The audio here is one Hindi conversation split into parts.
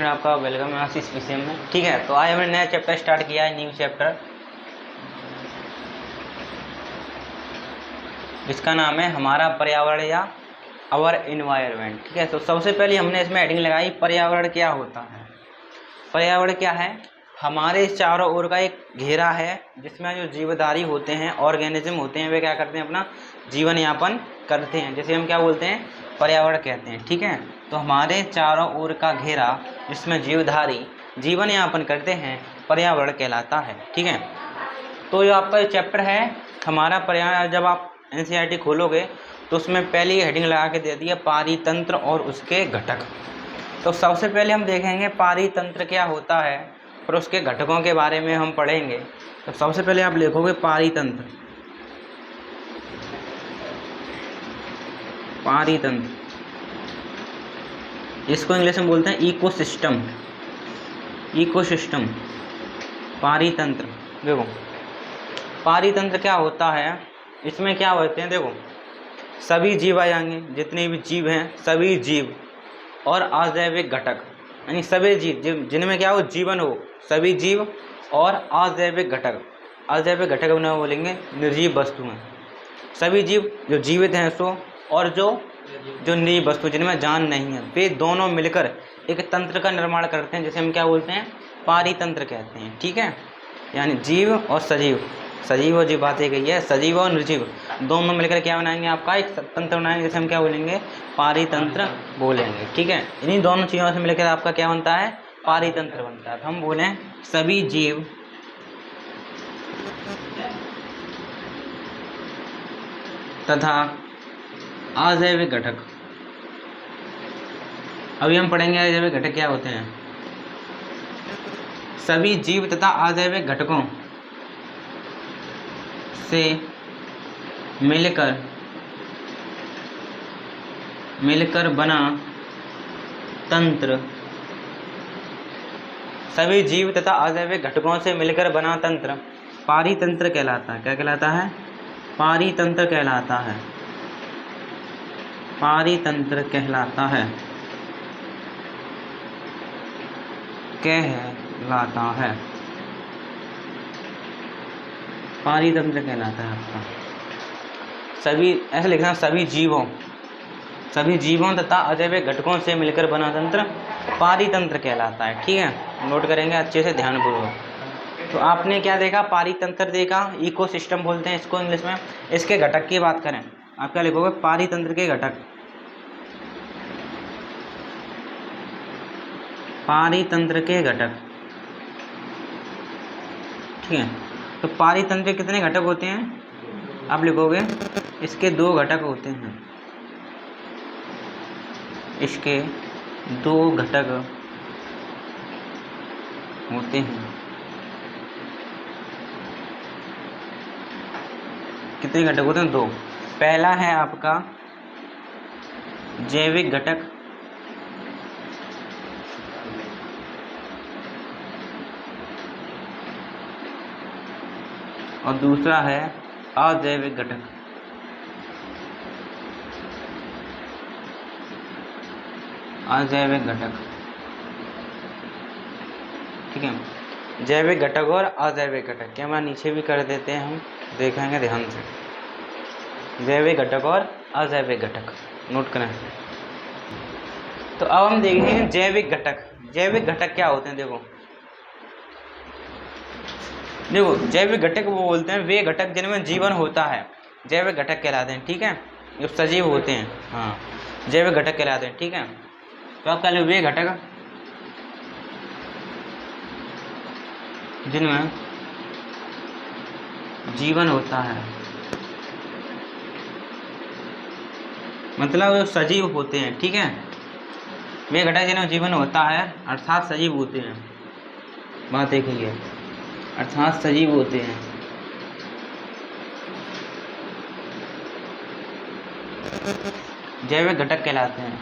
आपका वेलकम है आशीष पीसीएम में। ठीक है, तो आज हमने नया चैप्टर स्टार्ट किया है, न्यू चैप्टर, जिसका नाम है हमारा पर्यावरण या आवर इन्वायरमेंट। ठीक है, तो सबसे पहले हमने इसमें हेडिंग लगाई पर्यावरण क्या होता है। पर्यावरण क्या है? हमारे चारों ओर का एक घेरा है जिसमें जो जीवधारी होते हैं, ऑर्गेनिज्म होते हैं, वे क्या करते हैं, अपना जीवन यापन करते हैं, जैसे हम क्या बोलते हैं, पर्यावरण कहते हैं। ठीक है, तो हमारे चारों ओर का घेरा जिसमें जीवधारी जीवन यापन करते हैं पर्यावरण कहलाता है। ठीक है, तो जो आपका चैप्टर है हमारा पर्यावरण, जब आप एनसीईआरटी खोलोगे तो उसमें पहली हेडिंग लगा के दे दी है पारितंत्र और उसके घटक। तो सबसे पहले हम देखेंगे पारितंत्र क्या होता है, और उसके घटकों के बारे में हम पढ़ेंगे। तो सबसे पहले आप लिखोगे पारितंत्र। पारितंत्र, इसको इंग्लिश में बोलते हैं इकोसिस्टम। इकोसिस्टम, पारितंत्र। देखो पारितंत्र क्या होता है, इसमें क्या होते हैं, देखो सभी जीव आ जाएंगे, जितने भी जीव हैं सभी जीव, और अजैविक घटक यानी सभी जीव जिनमें क्या हो, जीवन हो, सभी जीव और अजैविक घटक। अजैविक घटक उन्हें बोलेंगे निर्जीव वस्तुएं। सभी जीव जो जीवित हैं सो, और जो निर्जीव वस्तु जिनमें जान नहीं है, वे दोनों मिलकर एक तंत्र का निर्माण करते हैं, जिसे हम क्या बोलते हैं, पारितंत्र कहते हैं। ठीक है, यानी जीव और सजीव, सजीव और जीव बात एक ही है, सजीव और निर्जीव दोनों मिलकर क्या बनाएंगे, आपका एक तंत्र बनाएंगे, जिसे हम क्या बोलेंगे, पारितंत्र बोलेंगे। ठीक है, इन्हीं दोनों चीज़ों से मिलकर आपका क्या बनता है, पारितंत्र बनता है। तो हम बोलें सभी जीव तथा अजैविक घटक। अभी हम पढ़ेंगे अजैविक घटक क्या होते हैं। सभी जीव तथा अजैविक घटकों से मिलकर बना तंत्र, सभी जीव तथा अजैविक घटकों से मिलकर बना तंत्र पारितंत्र कहलाता है। क्या कहलाता है, पारितंत्र कहलाता है। पारितंत्र कहलाता है, कहलाता है, पारितंत्र कहलाता है आपका। सभी ऐसे लिखना, सभी जीवों तथा अजैविक घटकों से मिलकर बना तंत्र पारितंत्र कहलाता है। ठीक है, नोट करेंगे अच्छे से, ध्यानपूर्वक। तो आपने क्या देखा, पारितंत्र देखा, इकोसिस्टम बोलते हैं इसको इंग्लिश में। इसके घटक की बात करें, आप क्या लिखोगे, पारितंत्र के घटक। पारितंत्र के घटक। ठीक है, तो पारितंत्र के कितने घटक होते हैं, आप लिखोगे इसके 2 घटक होते हैं। इसके 2 घटक होते हैं। कितने घटक होते हैं, 2। पहला है आपका जैविक घटक, और दूसरा है अजैविक घटक। अजैविक घटक, ठीक है, जैविक घटक और अजैविक घटक। कैमरा नीचे भी कर देते हैं, हम देखेंगे ध्यान से। जैविक घटक और अजैविक घटक नोट करें। तो अब हम देखेंगे जैविक घटक। जैविक घटक क्या होते हैं, देखो जैविक घटक वो बोलते हैं वे घटक जिनमें जीवन होता है, जैविक घटक कहलाते हैं। ठीक है, जो सजीव होते हैं, हाँ, जैविक घटक कहलाते हैं। ठीक है, तो आप कह लो वे घटक जिनमें जीवन होता है, मतलब सजीव होते हैं। ठीक है, वे घटक जिनमें जीवन होता है अर्थात सजीव होते हैं, बात एक ही है, अर्थात सजीव होते हैं। जैविक घटक कहलाते हैं।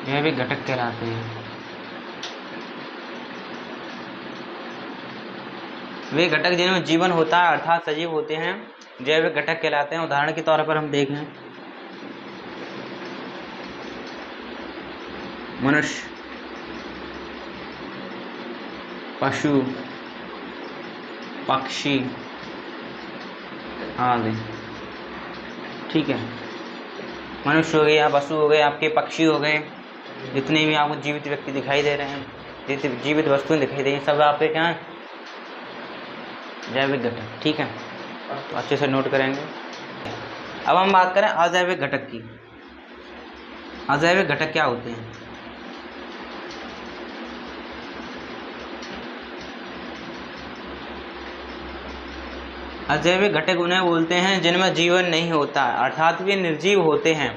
जैविक घटक कहलाते हैं वे घटक जिनमें जीवन होता है अर्थात सजीव होते हैं, जैविक घटक कहलाते हैं। उदाहरण के तौर पर हम देखें मनुष्य, पशु, पक्षी आदि। ठीक है, मनुष्य हो गए या पशु हो गए, आपके पक्षी हो गए, जितने भी आपको जीवित व्यक्ति दिखाई दे रहे हैं, जितनी जीवित वस्तुएं दिखाई दे रही हैं, सब आपके क्या हैं? जैविक घटक। ठीक है, तो अच्छे से नोट करेंगे। अब हम बात करें अजैविक घटक की। अजैविक घटक क्या होते हैं? अजैविक घटक उन्हें बोलते हैं जिनमें जीवन नहीं होता, अर्थात वे निर्जीव होते हैं,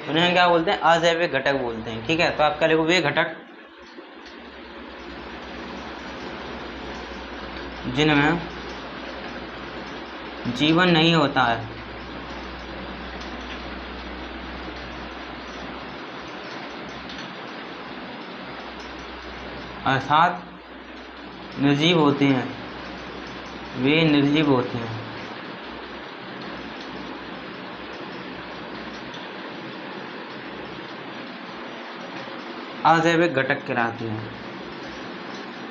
उन्हें क्या बोलते हैं? अजैविक घटक बोलते हैं। ठीक है, तो आप क्या लिखो? वे घटक जिनमें जीवन नहीं होता है, अर्थात निर्जीव होते हैं, वे निर्जीव होते हैं। अजैविक घटक कहलाते हैं,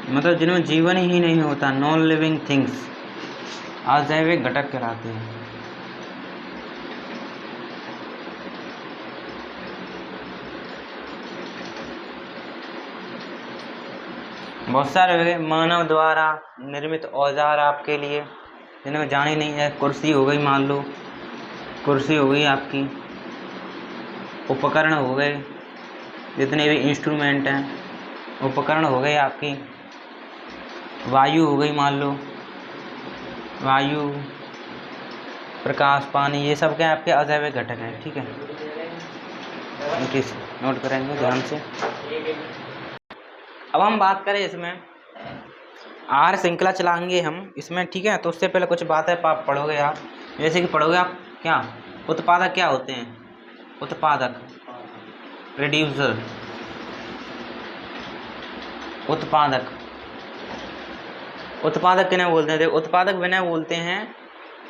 मतलब जिनमें जीवन ही नहीं होता, नॉन लिविंग थिंग्स, अजैविक घटक कहलाते हैं। बहुत सारे हो गए मानव द्वारा निर्मित औजार आपके लिए, जिनमें जानी नहीं है। कुर्सी हो गई, मान लो कुर्सी हो गई आपकी, उपकरण हो गए, जितने भी इंस्ट्रूमेंट हैं, उपकरण हो गए आपकी। वायु हो गई, मान लो वायु, प्रकाश, पानी, ये सब क्या आपके अजैविक घटक हैं। ठीक है, नोट करेंगे ध्यान से। अब हम बात करें इसमें आर श्रृंखला चलाएंगे हम इसमें। ठीक है, तो उससे पहले कुछ बातें आप पढ़ोगे आप, जैसे कि पढ़ोगे आप क्या उत्पादक क्या होते हैं? उत्पादक, प्रोड्यूसर, उत्पादक। उत्पादक किन्हें बोलते हैं? देखो, उत्पादक विन्हें बोलते हैं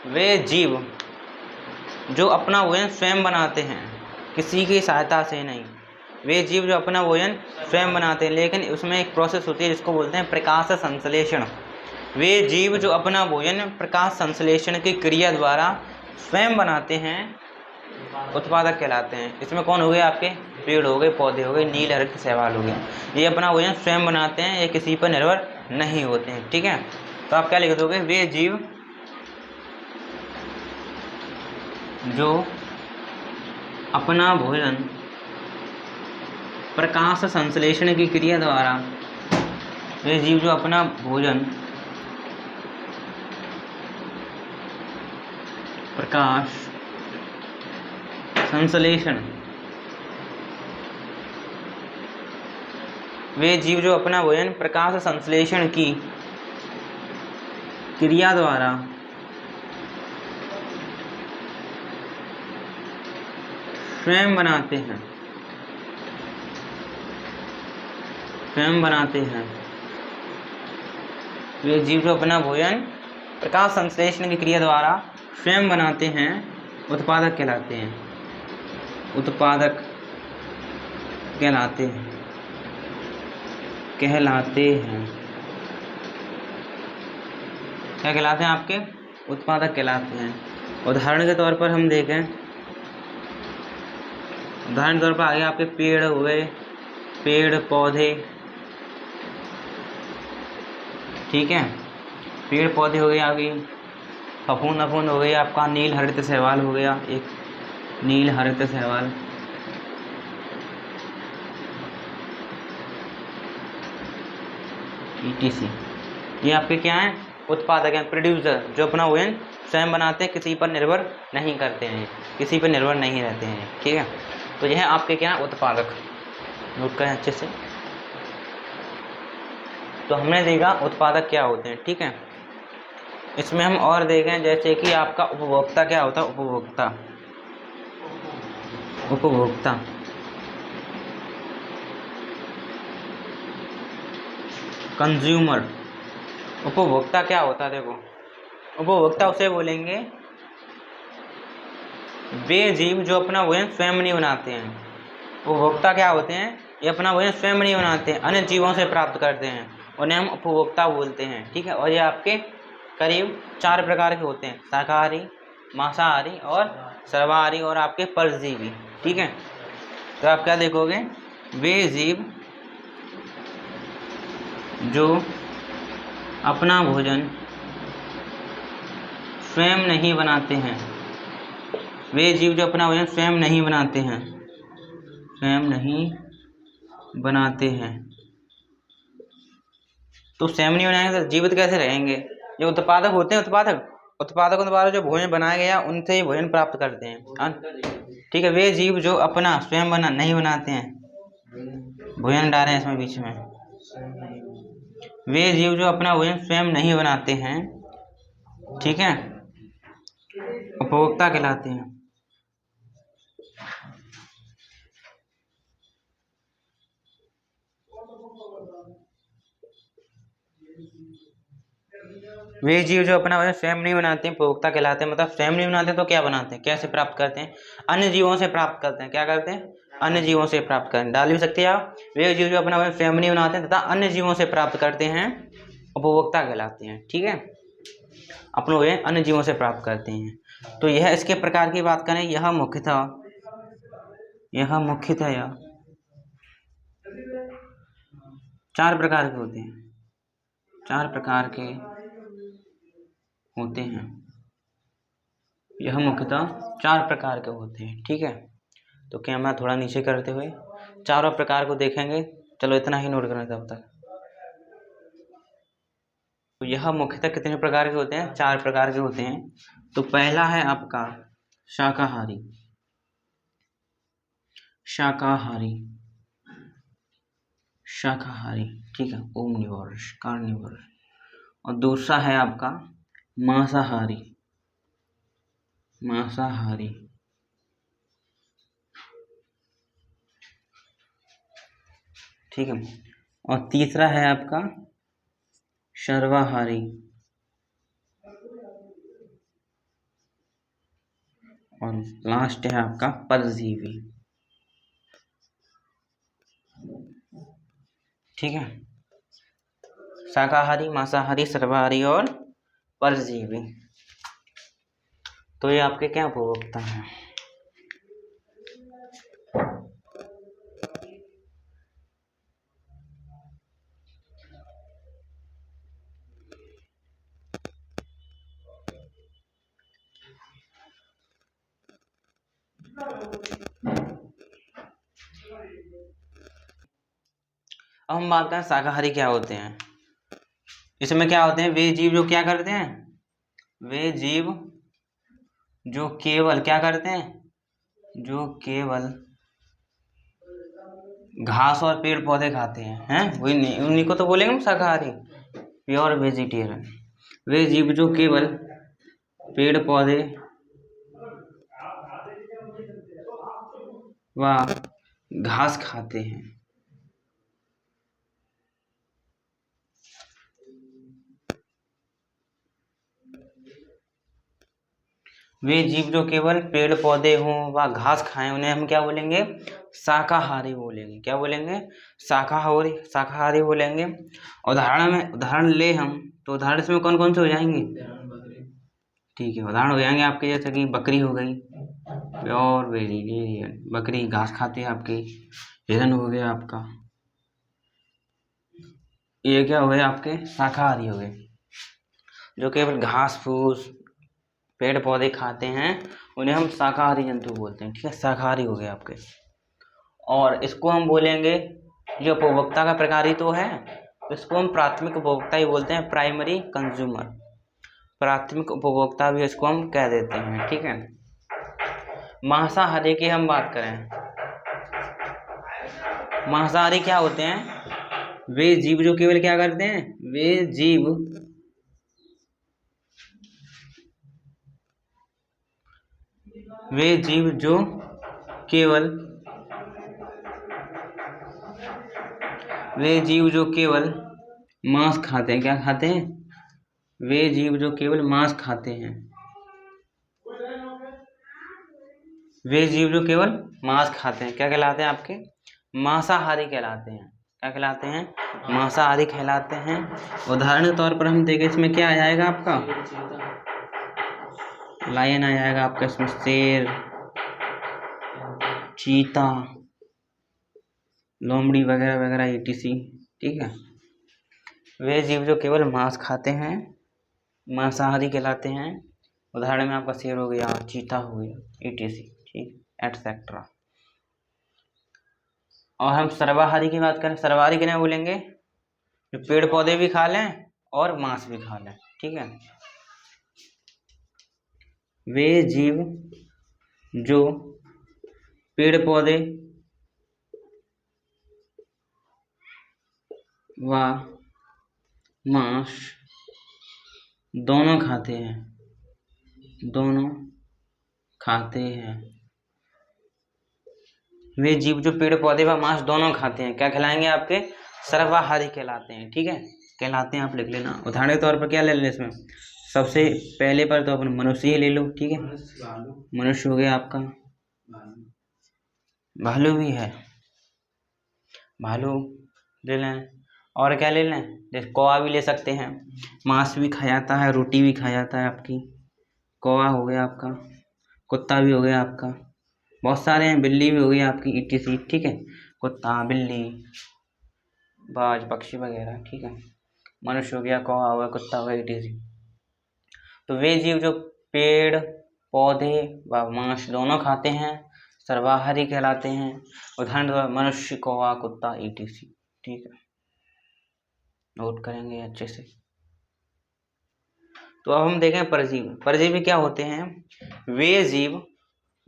वे जीव जो अपना भोजन स्वयं बनाते हैं, किसी की सहायता से नहीं। वे जीव जो अपना भोजन स्वयं बनाते हैं, लेकिन उसमें एक प्रोसेस होती है जिसको बोलते हैं प्रकाश संश्लेषण। वे जीव जो अपना भोजन प्रकाश संश्लेषण की क्रिया द्वारा स्वयं बनाते हैं, उत्पादक कहलाते हैं। इसमें कौन हो गए? आपके पेड़ हो गए, पौधे हो गए, नील हरित शैवाल हो गए। ये अपना भोजन स्वयं बनाते हैं, ये किसी पर निर्भर नहीं होते हैं। ठीक है, तो आप क्या लिख दोगे? वे जीव जो अपना भोजन प्रकाश संश्लेषण की क्रिया द्वारा, वे जीव जो अपना भोजन प्रकाश संश्लेषण, वे जीव जो अपना भोजन प्रकाश संश्लेषण की क्रिया द्वारा स्वयं बनाते हैं, स्वयं बनाते हैं। वे जीव जो अपना भोजन प्रकाश संश्लेषण की क्रिया द्वारा स्वयं बनाते हैं, उत्पादक कहलाते हैं। उत्पादक कहलाते हैं, कहलाते हैं। क्या कहलाते हैं? आपके उत्पादक कहलाते हैं। उदाहरण के तौर पर हम देखें, उदाहरण के तौर पर आगे आपके पेड़ हुए, पेड़ पौधे। ठीक है, पेड़ पौधे हो गए, आगे फफूंद अफूंद हो गई, आपका नील हरित शैवाल हो गया, एक नील हरित शैवाल। ETC, ये आपके क्या हैं? उत्पादक हैं, प्रोड्यूसर, जो अपना भोजन स्वयं बनाते हैं, किसी पर निर्भर नहीं करते हैं, किसी पर निर्भर नहीं रहते हैं। ठीक है, तो यह आपके क्या है? उत्पादक। नोट करें अच्छे से। तो हमने देखा उत्पादक क्या होते हैं। ठीक है, इसमें हम और देखें जैसे कि आपका उपभोक्ता क्या होता है? उपभोक्ता, उपभोक्ता कंज्यूमर। उपभोक्ता क्या होता है? देखो, उपभोक्ता उसे बोलेंगे वे जीव जो अपना भोजन स्वयं नहीं बनाते हैं। उपभोक्ता क्या होते हैं? ये अपना भोजन स्वयं नहीं बनाते हैं, अन्य जीवों से प्राप्त करते हैं, उन्हें हम उपभोक्ता बोलते हैं। ठीक है, और ये आपके करीब 4 प्रकार के होते हैं, शाकाहारी, मांसाहारी और सर्वाहारी और आपके परजीवी। ठीक है, तो आप क्या देखोगे, वे जीव जो अपना भोजन स्वयं नहीं बनाते हैं, वे जीव जो अपना भोजन स्वयं नहीं बनाते हैं, स्वयं नहीं बनाते हैं, तो स्वयं नहीं बनाएंगे तो जीवित कैसे रहेंगे? जो उत्पादक होते हैं, उत्पादकों द्वारा जो भोजन बनाया गया उनसे ही भोजन प्राप्त करते हैं। ठीक है, वे जीव जो अपना स्वयं नहीं बनाते हैं, भोजन डाले हैं इसमें बीच में, वे जीव जो अपना भोजन स्वयं नहीं बनाते हैं, ठीक है, उपभोक्ता कहलाते हैं। वे जीव जो अपना भोजन स्वयं नहीं बनाते हैं, उपभोक्ता कहलाते हैं। मतलब स्वयं नहीं बनाते तो क्या बनाते हैं, कैसे प्राप्त करते हैं? अन्य जीवों से प्राप्त करते हैं। क्या करते हैं? अन्य जीवों से प्राप्त करते हैं। डाल भी सकते हैं आप, वे जीव जो अपना भोजन स्वयं नहीं बनाते हैं तथा अन्य जीवों से प्राप्त करते हैं, उपभोक्ता कहलाते हैं। ठीक है, अपना भोजन अन्य जीवों से प्राप्त करते हैं। तो यह इसके प्रकार की बात करें, यह मुख्यतः 4 प्रकार के होते हैं, 4 प्रकार के होते हैं। यह मुख्यतः 4 प्रकार के होते हैं। ठीक है, तो कैमरा थोड़ा नीचे करते हुए चारों प्रकार को देखेंगे। चलो इतना ही नोट करना तब तक। तो यह मुख्यतः कितने प्रकार के होते हैं? 4 प्रकार के होते हैं। तो पहला है आपका शाकाहारी, ठीक है, ओमनिवोरस, कार्निवोरस। और दूसरा है आपका मांसाहारी, ठीक है। और तीसरा है आपका सर्वाहारी, और लास्ट है आपका परजीवी। ठीक है, शाकाहारी, मांसाहारी, सर्वाहारी और परजीवी। तो ये आपके क्या उपभोक्ता हैं? अब हम बात करें शाकाहारी क्या होते हैं। इसमें क्या होते हैं? वे जीव जो क्या करते हैं, वे जीव जो केवल क्या करते हैं, जो केवल घास और पेड़ पौधे खाते हैं, वही उन्हीं को तो बोलेंगे हम शाकाहारी, प्योर वेजिटेरियन। वे जीव जो केवल पेड़ पौधे व घास खाते हैं। वे जीव जो केवल पेड़ पौधे हों व घास खाएं, उन्हें हम क्या बोलेंगे? शाकाहारी बोलेंगे। क्या बोलेंगे? शाकाहारी बोलेंगे। उदाहरण ले हम, तो उदाहरण इसमें कौन कौन से हो जाएंगे? ठीक है, उदाहरण हो जाएंगे आपके, जैसे कि बकरी हो गई, प्योर वेजिटेरियन, बकरी घास खाती है आपकी। हिरन हो गया आपका, ये क्या हो गए आपके? शाकाहारी हो गए, जो केवल घास फूस पेड़ पौधे खाते हैं, उन्हें हम शाकाहारी जंतु बोलते हैं। ठीक है, शाकाहारी हो गए आपके। और इसको हम बोलेंगे, जो उपभोक्ता का प्रकार ही तो है, तो इसको हम प्राथमिक उपभोक्ता ही बोलते हैं, प्राइमरी कंज्यूमर, प्राथमिक उपभोक्ता भी इसको हम कह देते हैं। ठीक है, मांसाहारी की हम बात करें, मांसाहारी क्या होते हैं? वे जीव जो केवल क्या करते हैं, वे जीव जो केवल मांस खाते हैं। क्या खाते हैं? वे जीव जो केवल मांस खाते हैं, वे जीव जो केवल मांस खाते हैं, क्या कहलाते हैं आपके? मांसाहारी कहलाते हैं। क्या कहलाते हैं? मांसाहारी कहलाते हैं। उदाहरण के तौर पर हम देखें, इसमें क्या आ जाएगा आपका? लायन आ जाएगा आपका, इसमें शेर, चीता, लोमड़ी वगैरह वगैरह etc। ठीक है, वे जीव जो केवल मांस खाते हैं मांसाहारी कहलाते हैं। उदाहरण में आपका शेर हो गया, चीता हो गया etc। ठीक, एटसेट्रा। और हम सर्वाहारी की बात करें, सर्वाहारी किन्हें बोलेंगे? जो पेड़ पौधे भी खा लें और मांस भी खा लें। ठीक है, वे जीव जो पेड़ पौधे व मांस दोनों खाते हैं, दोनों खाते हैं। वे जीव जो पेड़ पौधे व मांस दोनों खाते हैं क्या कहलाएंगे? आपके सर्वाहारी कहलाते हैं। ठीक है, कहलाते हैं, आप लिख लेना। उदाहरण के तौर पर क्या ले लें इसमें? सबसे पहले पर तो अपन मनुष्य ही ले लो। ठीक है, मनुष्य हो गया आपका, भालू भी है, भालू ले लें। और क्या ले लें? जैसे कौवा भी ले सकते हैं, मांस भी खाया जाता है, रोटी भी खाया जाता है आपकी। कौवा हो गया आपका, कुत्ता भी हो गया आपका, बहुत सारे हैं, बिल्ली भी हो गई आपकी etc। ठीक है, कुत्ता, बिल्ली, बाज, पक्षी वगैरह। ठीक है, मनुष्य हो गया, कौवा हो गया, कुत्ता हो गया etc। तो वे जीव जो पेड़ पौधे व मांस दोनों खाते हैं सर्वाहारी कहलाते हैं। उदाहरण मनुष्य, कौवा, कुत्ता etc। ठीक है, नोट करेंगे अच्छे से। तो अब हम देखें परजीवी। परजीवी क्या होते हैं? वे जीव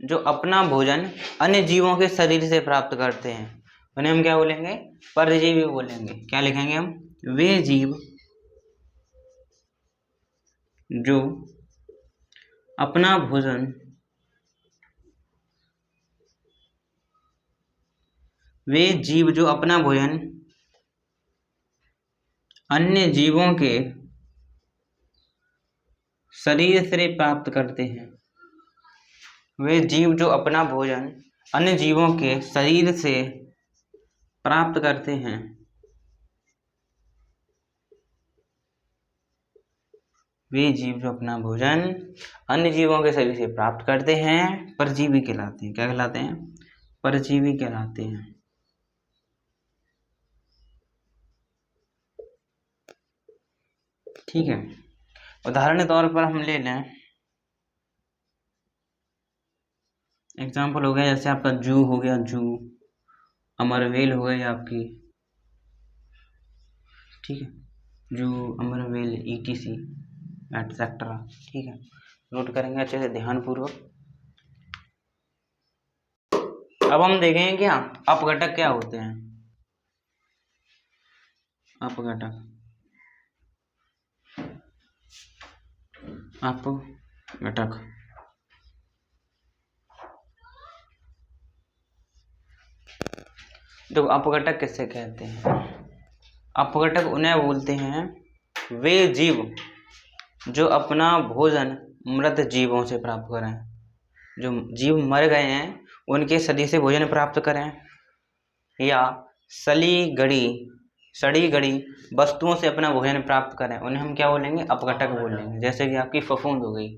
जो अपना भोजन अन्य जीवों के शरीर से प्राप्त करते हैं, उन्हें हम क्या बोलेंगे? परजीवी बोलेंगे। क्या लिखेंगे हम? वे जीव जो अपना भोजन वे जीव जो अपना भोजन अन्य जीवों के शरीर से प्राप्त करते हैं। वे जीव जो अपना भोजन अन्य जीवों के शरीर से प्राप्त करते हैं, वे जीव जो अपना भोजन अन्य जीवों के शरीर से प्राप्त करते हैं परजीवी कहलाते हैं। क्या कहलाते हैं? परजीवी कहलाते हैं। ठीक है, उदाहरण के तौर पर हम ले लें, एग्जाम्पल हो गया जैसे आपका जू हो गया, जू, अमरवेल हो गई आपकी। ठीक है, जू, अमरवेल etc एटसेट्रा। ठीक है, नोट करेंगे अच्छे से ध्यानपूर्वक। अब हम देखेंगे क्या अपघटक क्या होते हैं। अपघटक, अपघटक तो अपघटक किससे कहते हैं? अपघटक उन्हें बोलते हैं वे जीव जो अपना भोजन मृत जीवों से प्राप्त करें। जो जीव मर गए हैं उनके शरीर से भोजन प्राप्त करें, या सड़ी गड़ी वस्तुओं से अपना भोजन प्राप्त करें, उन्हें हम क्या बोलेंगे? अपघटक बोलेंगे। जैसे कि आपकी फफूंद हो गई,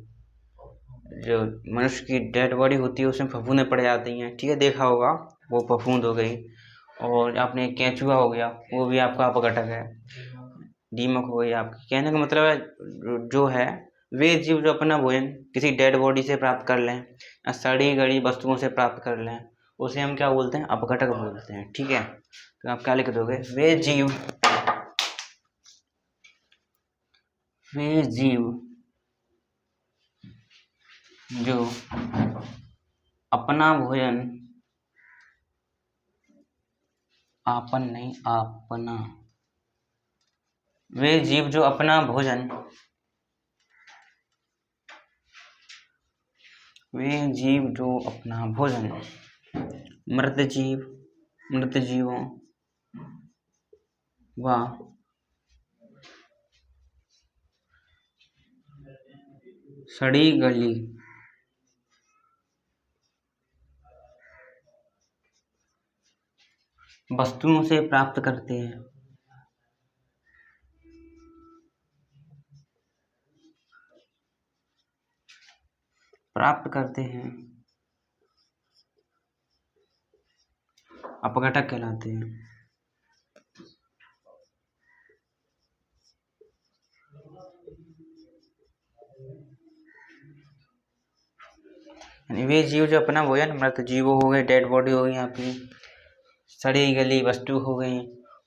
जो मनुष्य की डेड बॉडी होती है उसमें फफूंदें पड़ जाती हैं। ठीक है, देखा होगा, वो फफूंद हो गई। और आपने केंचुआ हो गया, वो भी आपका अपघटक है। दीमक हो गई आपकी। कहने का मतलब है जो है वे जीव जो अपना भोजन किसी डेड बॉडी से प्राप्त कर लें या सड़ी गड़ी वस्तुओं से प्राप्त कर लें, उसे हम क्या बोलते हैं? अपघटक बोलते हैं। ठीक है, तो आप क्या लिख दोगे? वे जीव जो अपना भोजन वे जीव जो अपना भोजन मृत जीवों व सड़ी गली वस्तुओं से प्राप्त करते हैं। प्राप्त करते हैं, अपघटक कहलाते हैं। यानी वे जीव जो अपना भोजन मृत जीव हो गए, डेड बॉडी हो गई, आपकी सड़ी गली वस्तु हो गई,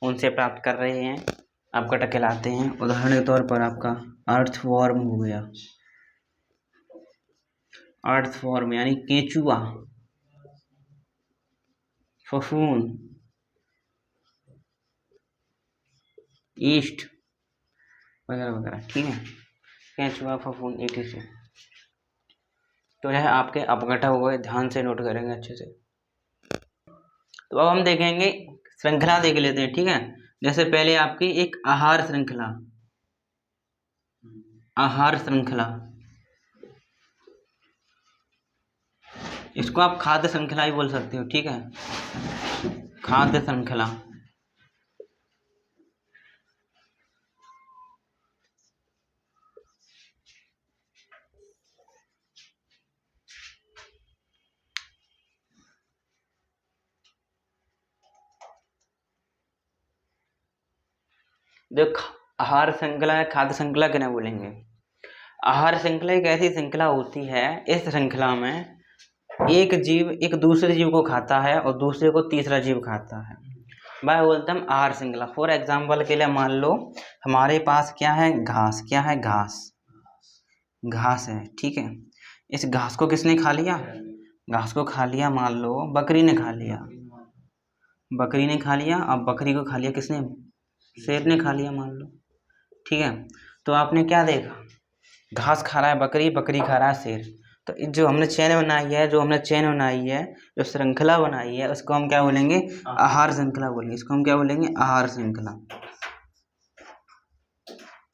उनसे प्राप्त कर रहे हैं, अपघटक कहलाते हैं। उदाहरण के तौर पर आपका अर्थवॉर्म हो गया, अर्थवॉर्म यानी केंचुआ, फफूंद, ईस्ट वगैरह वगैरह, ठीक है। केंचुआ, फफूंद, etc। तो यह आपके अपघटक हो गए, ध्यान से नोट करेंगे अच्छे से। तो अब हम देखेंगे, श्रृंखला देख लेते हैं, ठीक है। जैसे पहले आपकी एक आहार श्रृंखला, आहार श्रृंखला, इसको आप खाद्य श्रृंखला ही बोल सकते हो, ठीक है, खाद्य श्रृंखला। देखो, आहार श्रृंखला है, खाद्य श्रृंखला क्या बोलेंगे। आहार श्रृंखला एक ऐसी श्रृंखला होती है, इस श्रृंखला में एक जीव एक दूसरे जीव को खाता है और दूसरे को तीसरा जीव खाता है, वह बोलते हैं आहार श्रृंखला। फॉर एग्जाम्पल के लिए मान लो हमारे पास क्या है, घास, क्या है, घास, घास है, ठीक है। इस घास को किसने खा लिया, घास को खा लिया, मान लो बकरी ने खा लिया, बकरी ने खा लिया। अब बकरी को खा लिया किसने, शेर ने खा लिया, मान लो, ठीक है। तो आपने क्या देखा, घास खा रहा है बकरी, बकरी खा रहा है शेर। तो जो हमने चेन बनाई है, जो श्रृंखला बनाई है, उसको हम क्या बोलेंगे, आहार श्रृंखला बोलेंगे। इसको हम क्या बोलेंगे, आहार श्रृंखला।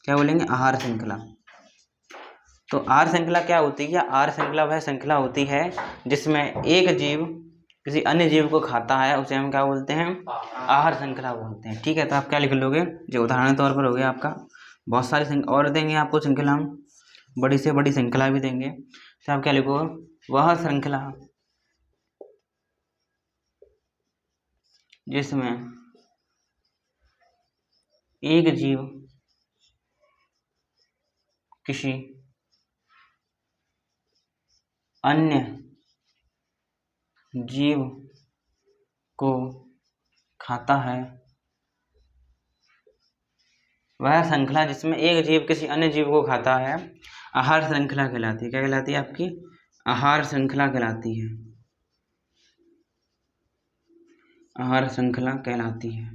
क्या बोलेंगे, आहार श्रृंखला। तो आहार श्रृंखला क्या होती है, आहार श्रृंखला वह श्रृंखला होती है जिसमें एक जीव किसी अन्य जीव को खाता है, उसे हम क्या बोलते हैं, आहार श्रृंखला बोलते हैं, ठीक है। तो आप क्या लिख लोगे, जो उदाहरण तौर पर हो गया आपका, बहुत सारी और देंगे आपको श्रृंखला, हम बड़ी से बड़ी श्रृंखला भी देंगे। तो आप क्या लिखोगे, वह श्रृंखला जिसमें एक जीव किसी अन्य जीव को खाता है, वह श्रृंखला जिसमें एक जीव किसी अन्य जीव को खाता है, आहार श्रृंखला कहलाती है। क्या कहलाती है आपकी, आहार श्रृंखला कहलाती है, आहार श्रृंखला कहलाती है,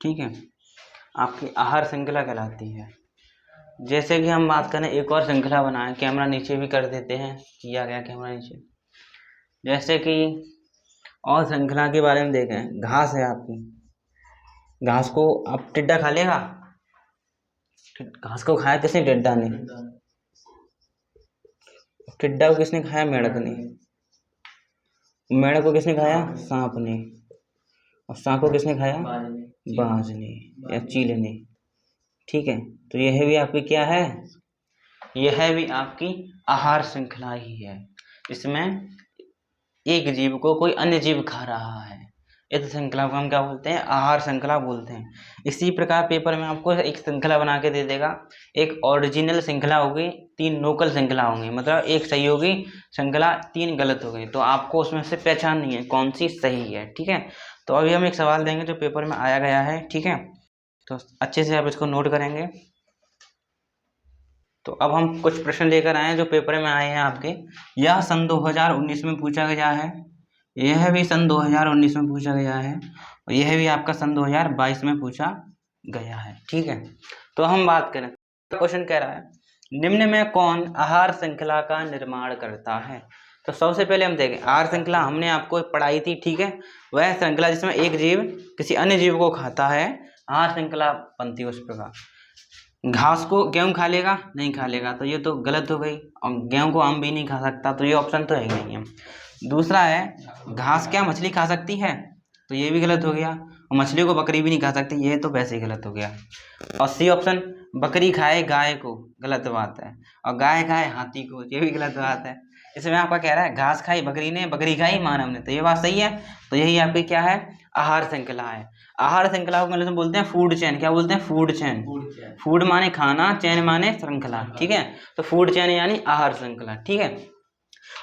ठीक है, आपकी आहार श्रृंखला कहलाती है। जैसे कि हम बात करें, एक और श्रृंखला बनाएं, कैमरा नीचे भी कर देते हैं, किया गया कैमरा नीचे। जैसे कि और श्रृंखला के बारे में देखें, घास है आपकी, घास को आप टिड्डा खा लेगा, घास को खाया किसने, टिड्डा ने। टिड्डा को किसने खाया, मेढक ने। मेढक को किसने खाया, सांप ने। और सांप को किसने खाया, बाज ने या चील ने, ठीक है। तो यह भी आपकी क्या है, यह भी आपकी आहार श्रृंखला ही है, इसमें एक जीव को कोई अन्य जीव खा रहा है, इस श्रृंखला को हम क्या बोलते हैं, आहार श्रृंखला बोलते हैं। इसी प्रकार पेपर में आपको एक श्रृंखला बना के दे देगा, एक ओरिजिनल श्रृंखला होगी, 3 लोकल श्रृंखला होंगी, मतलब एक सही होगी श्रृंखला, 3 गलत हो गई। तो आपको उसमें से पहचाननी है कौन सी सही है, ठीक है। तो अभी हम एक सवाल देंगे जो पेपर में आया गया है, ठीक है, तो अच्छे से आप इसको नोट करेंगे। तो अब हम कुछ प्रश्न लेकर आए हैं जो पेपर में आए हैं आपके। यह सन 2019 में पूछा गया है, यह भी सन 2019 में पूछा गया है, और यह भी आपका सन 2022 में पूछा गया है, ठीक है। तो हम बात करें, क्वेश्चन कह रहा है, निम्न में कौन आहार श्रृंखला का निर्माण करता है। तो सबसे पहले हम देखें, आहार श्रृंखला हमने आपको पढ़ाई थी, ठीक है, वह श्रृंखला जिसमें एक जीव किसी अन्य जीव को खाता है, आहार श्रृंखला बनती है उस प्रकार। घास को गेहूं खा लेगा? नहीं खा लेगा, तो ये तो गलत हो गई। और गेहूं को आम भी नहीं खा सकता, तो ये ऑप्शन तो है ही नहीं है। दूसरा है, घास क्या मछली खा सकती है? तो ये भी गलत हो गया। और मछली को बकरी भी नहीं खा सकती, ये तो वैसे ही गलत हो गया। और सी ऑप्शन, बकरी खाए गाय को, गलत बात है। और गाय खाए हाथी को, ये भी गलत बात है। इसमें आपका कह रहा है घास खाई बकरी ने, बकरी खाई मानव ने, तो ये बात सही है। तो यही आपकी क्या है? आहार श्रृंखला है। आहार श्रृंखला को इंग्लिश में बोलते हैं फूड चेन। क्या बोलते हैं? Food chain. फूड माने खाना, चैन माने श्रृंखला, ठीक है। तो फूड चैन यानी आहार श्रृंखला, ठीक है।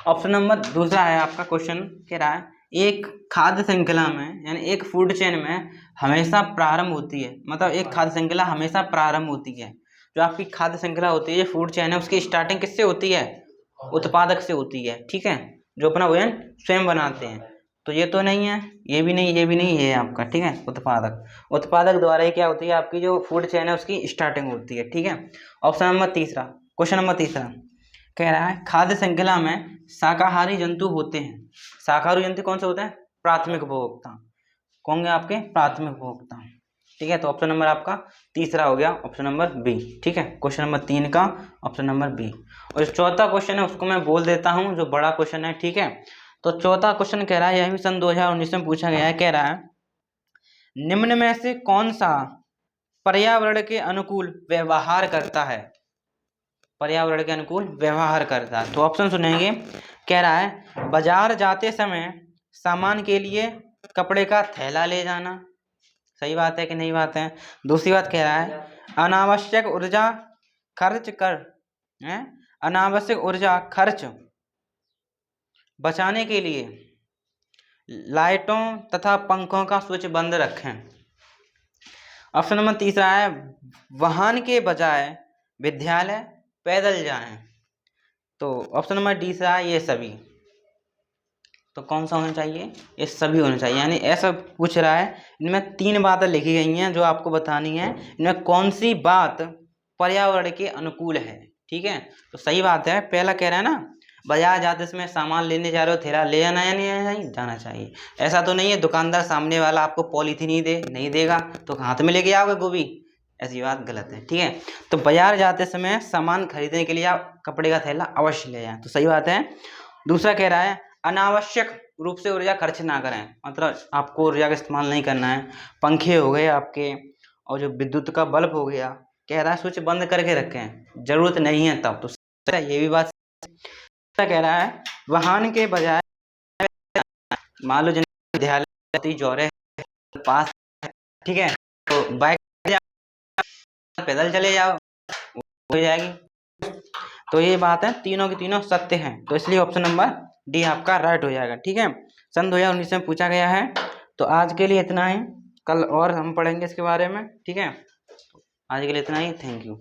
ऑप्शन नंबर दूसरा है आपका क्वेश्चन, कह रहा है एक खाद्य श्रृंखला में यानी एक फूड चेन में हमेशा प्रारंभ होती है, मतलब एक खाद्य श्रृंखला हमेशा प्रारंभ होती है। जो आपकी खाद्य श्रृंखला होती है, फूड चेन है, उसकी स्टार्टिंग किससे होती है? उत्पादक से होती है, ठीक है, जो अपना भोजन स्वयं बनाते हैं। तो ये तो नहीं है, ये भी नहीं, ये भी नहीं, ये है आपका, ठीक है, उत्पादक। उत्पादक द्वारा ही क्या होती है आपकी जो फूड चेन है उसकी स्टार्टिंग होती है, ठीक है। ऑप्शन नंबर तीसरा, क्वेश्चन नंबर तीसरा कह रहा है खाद्य श्रृंखला में शाकाहारी जंतु होते हैं। शाकाहारी जंतु कौन से होते हैं? प्राथमिक उपभोक्ता। कौन है आपके? प्राथमिक उपभोक्ता, ठीक है। तो ऑप्शन नंबर आपका तीसरा हो गया, ऑप्शन नंबर बी, ठीक है। क्वेश्चन नंबर 3 का ऑप्शन नंबर बी। और जो चौथा क्वेश्चन है उसको मैं बोल देता हूँ, जो बड़ा क्वेश्चन है, ठीक है। तो चौथा क्वेश्चन कह रहा है, यह भी सन 2019 में पूछा गया है, कह रहा है निम्न में से कौन सा पर्यावरण के अनुकूल व्यवहार करता है? पर्यावरण के अनुकूल व्यवहार करता है। तो ऑप्शन सुनेंगे, कह रहा है बाजार जाते समय सामान के लिए कपड़े का थैला ले जाना। सही बात है कि नहीं बात है? दूसरी बात कह रहा है अनावश्यक ऊर्जा खर्च कर अनावश्यक ऊर्जा खर्च बचाने के लिए लाइटों तथा पंखों का स्विच बंद रखें। ऑप्शन नंबर तीसरा है वाहन के बजाय विद्यालय पैदल जाएं। तो ऑप्शन नंबर डी सा है ये सभी। तो कौन सा होना चाहिए? ये सभी होना चाहिए। यानी ऐसा पूछ रहा है, इनमें 3 बातें लिखी गई हैं जो आपको बतानी है, इनमें कौन सी बात पर्यावरण के अनुकूल है, ठीक है। तो सही बात है, पहला कह रहा है ना बाजार जाते समय सामान लेने जा रहे हो, थैला ले जाना या नहीं जाना चाहिए। ऐसा तो नहीं है दुकानदार सामने वाला आपको पॉलीथीन नहीं देगा तो हाथ में लेके आओगे गोभी, ऐसी बात गलत है, ठीक है। तो बाजार जाते समय सामान खरीदने के लिए आप कपड़े का थैला अवश्य ले जाएं, तो सही बात है। दूसरा कह रहा है अनावश्यक रूप से ऊर्जा खर्च ना करें, मतलब आपको ऊर्जा का इस्तेमाल नहीं करना है। पंखे हो गए आपके, और जो विद्युत का बल्ब हो गया, कह रहा है स्विच बंद करके रखें, जरूरत नहीं है तब। तो ये भी बात कह रहा है वाहन के बजाय मान लो विद्यालय जौरे पास, ठीक है, तो बाइक पैदल चले जाओ, हो जाएगी। तो ये बात है, तीनों की तीनों सत्य हैं, तो इसलिए ऑप्शन नंबर डी आपका राइट हो जाएगा, ठीक है। सन 2019 में पूछा गया है। तो आज के लिए इतना ही, कल और हम पढ़ेंगे इसके बारे में, ठीक है। आज के लिए इतना ही, थैंक यू।